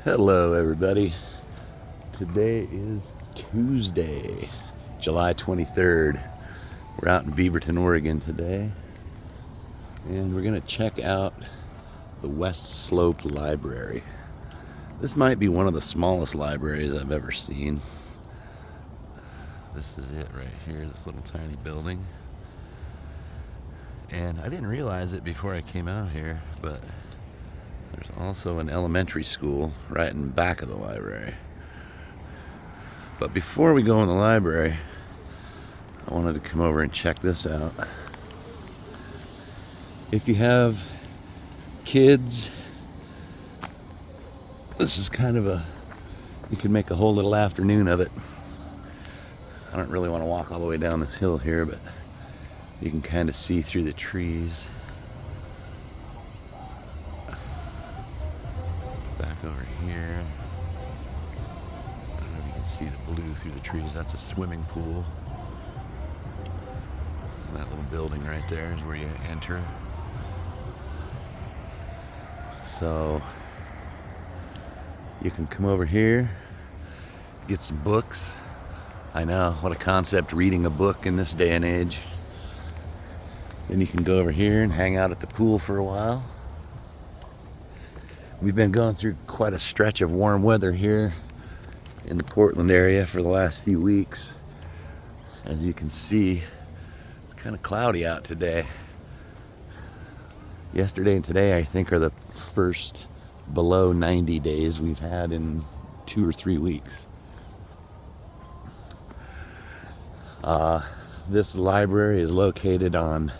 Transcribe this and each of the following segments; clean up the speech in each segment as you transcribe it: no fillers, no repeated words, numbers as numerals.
Hello, everybody. Today is Tuesday, July 23rd. We're out in Beaverton, Oregon today, and we're going to check out the West Slope Library. This might be one of the smallest libraries I've ever seen. This is it right here, this little tiny building. And I didn't realize it before I came out here, but there's also an elementary school right in the back of the library. But before we go in the library, I wanted to come over and check this out. If you have kids, this is kind of you can make a whole little afternoon of it. I don't really want to walk all the way down this hill here, but you can kind of see through the trees. Back over here, I don't know if you can see the blue through the trees. That's a swimming pool. And that little building right there is where you enter. So you can come over here, get some books. I know, what a concept, reading a book in this day and age. Then you can go over here and hang out at the pool for a while. We've been going through quite a stretch of warm weather here in the Portland area for the last few weeks. As you can see, it's kind of cloudy out today. Yesterday and today, I think, are the first below 90 days we've had in 2 or 3 weeks. This library is located on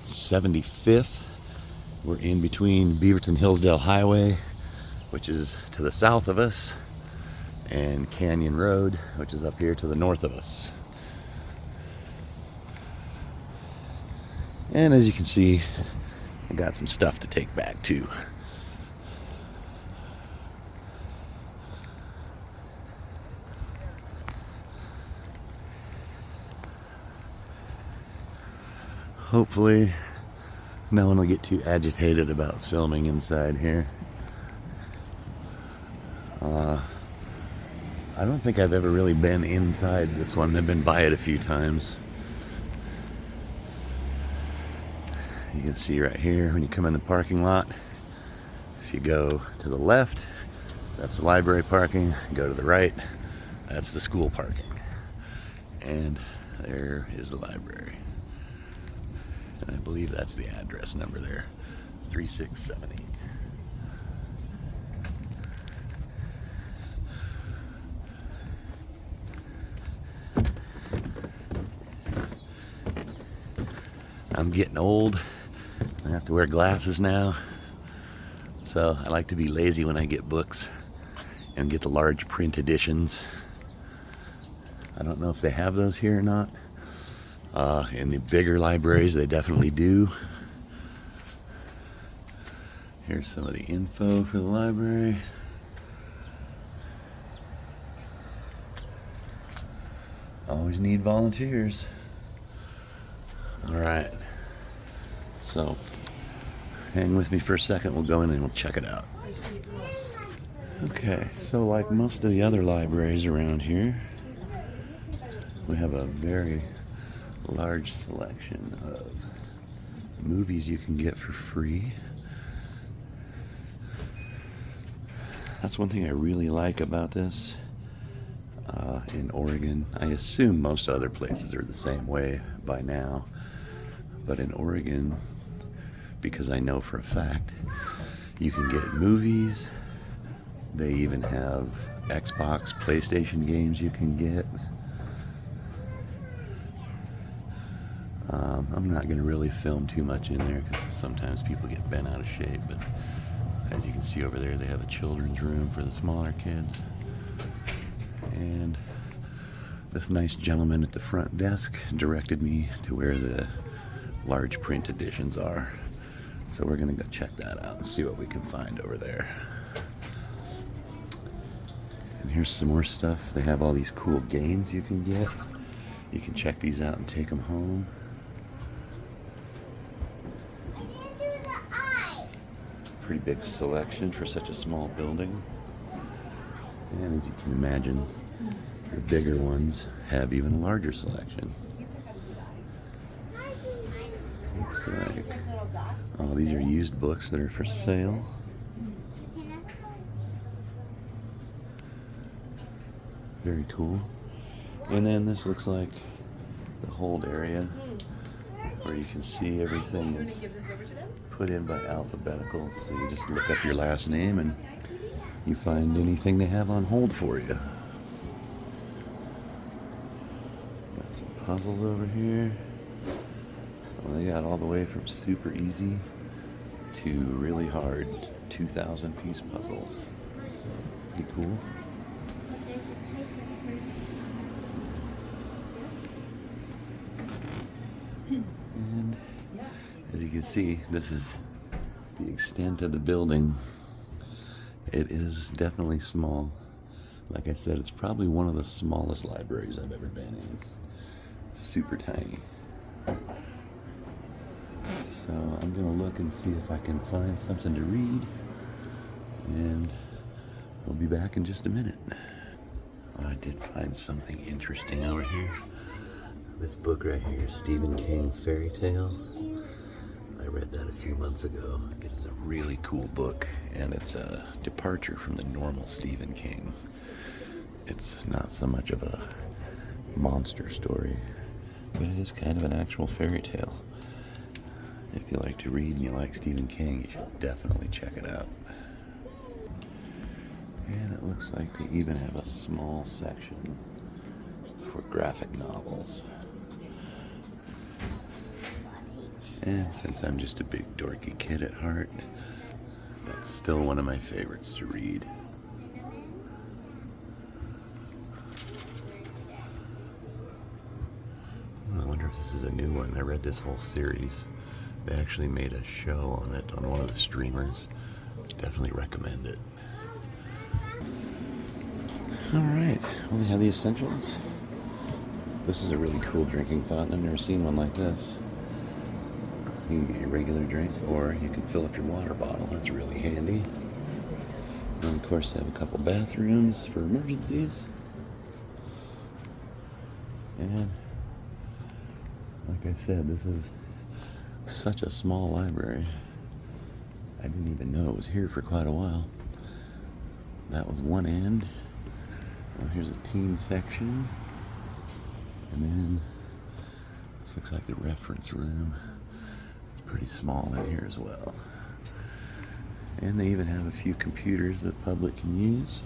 75th. We're in between Beaverton-Hillsdale Highway, which is to the south of us, and Canyon Road, which is up here to the north of us. And as you can see, I got some stuff to take back too. Hopefully, no one will get too agitated about filming inside here. I don't think I've ever really been inside this one. I've been by it a few times. You can see right here when you come in the parking lot, if you go to the left, that's the library parking. Go to the right, that's the school parking. And there is the library. And I believe that's the address number there, 3678. I'm getting old. I have to wear glasses now. So I like to be lazy when I get books and get the large print editions. I don't know if they have those here or not. In the bigger libraries, they definitely do. Here's some of the info for the library. Always need volunteers. All right. So, hang with me for a second. We'll go in and we'll check it out. Okay, so like most of the other libraries around here, we have a very large selection of movies you can get for free. That's one thing I really like about this. In Oregon, I assume most other places are the same way by now, but in Oregon, because I know for a fact, you can get movies. They even have Xbox, PlayStation games you can get. I'm not going to really film too much in there because sometimes people get bent out of shape, but as you can see over there, they have a children's room for the smaller kids. And this nice gentleman at the front desk directed me to where the large print editions are. So we're going to go check that out and see what we can find over there. And here's some more stuff. They have all these cool games you can get. You can check these out and take them home. Pretty big selection for such a small building. And as you can imagine, the bigger ones have even a larger selection. Looks like, oh, these are used books that are for sale. Very cool. And then this looks like the hold area where you can see everything is put in by alphabetical. So you just look up your last name and you find anything they have on hold for you. Got some puzzles over here. Well, they got all the way from super easy to really hard 2,000-piece puzzles. Pretty cool. And as you can see, this is the extent of the building. It is definitely small. Like I said, it's probably one of the smallest libraries I've ever been in. Super tiny. So I'm gonna look and see if I can find something to read, and we'll be back in just a minute. I did find something interesting over here. This book right here, Stephen King Fairy Tale. I read that a few months ago. It is a really cool book, and it's a departure from the normal Stephen King. It's not so much of a monster story, but it is kind of an actual fairy tale. If you like to read and you like Stephen King, you should definitely check it out. And it looks like they even have a small section for graphic novels. And since I'm just a big dorky kid at heart, that's still one of my favorites to read. I wonder if this is a new one. I read this whole series. They actually made a show on it on one of the streamers. Definitely recommend it. Alright, well, they have the essentials. This is a really cool drinking fountain. I've never seen one like this. You can get your regular drink, or you can fill up your water bottle. That's really handy. And of course, they have a couple bathrooms for emergencies. And like I said, this is such a small library. I didn't even know it was here for quite a while. That was one end. Well, here's a teen section. And then this looks like the reference room. It's pretty small in here as well. And they even have a few computers that the public can use.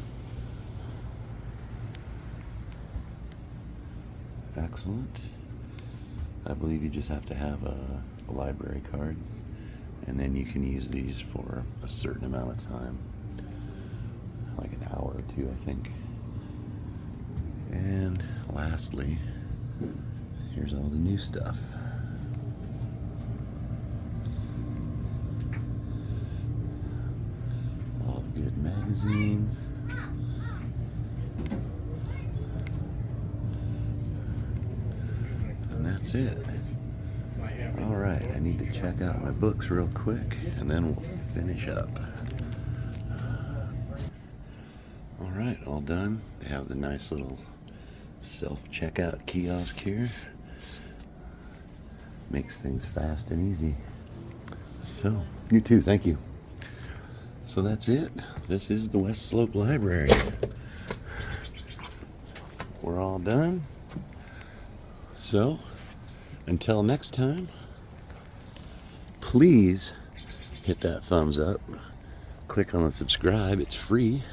Excellent. I believe you just have to have a library card, and then you can use these for a certain amount of time, like an hour or two, I think. And lastly, here's all the new stuff. All the good magazines. And that's it. Alright, I need to check out my books real quick, and then we'll finish up. Alright, all done. They have the nice little self-checkout kiosk here. Makes things fast and easy. So, you too, thank you. So that's it. This is the West Slope Library. We're all done. So, until next time, please hit that thumbs up. Click on the subscribe. It's free.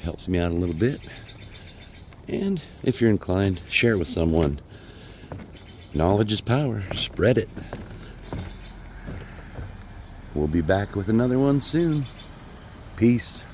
Helps me out a little bit. And if you're inclined, share with someone. Knowledge is power. Spread it. We'll be back with another one soon. Peace.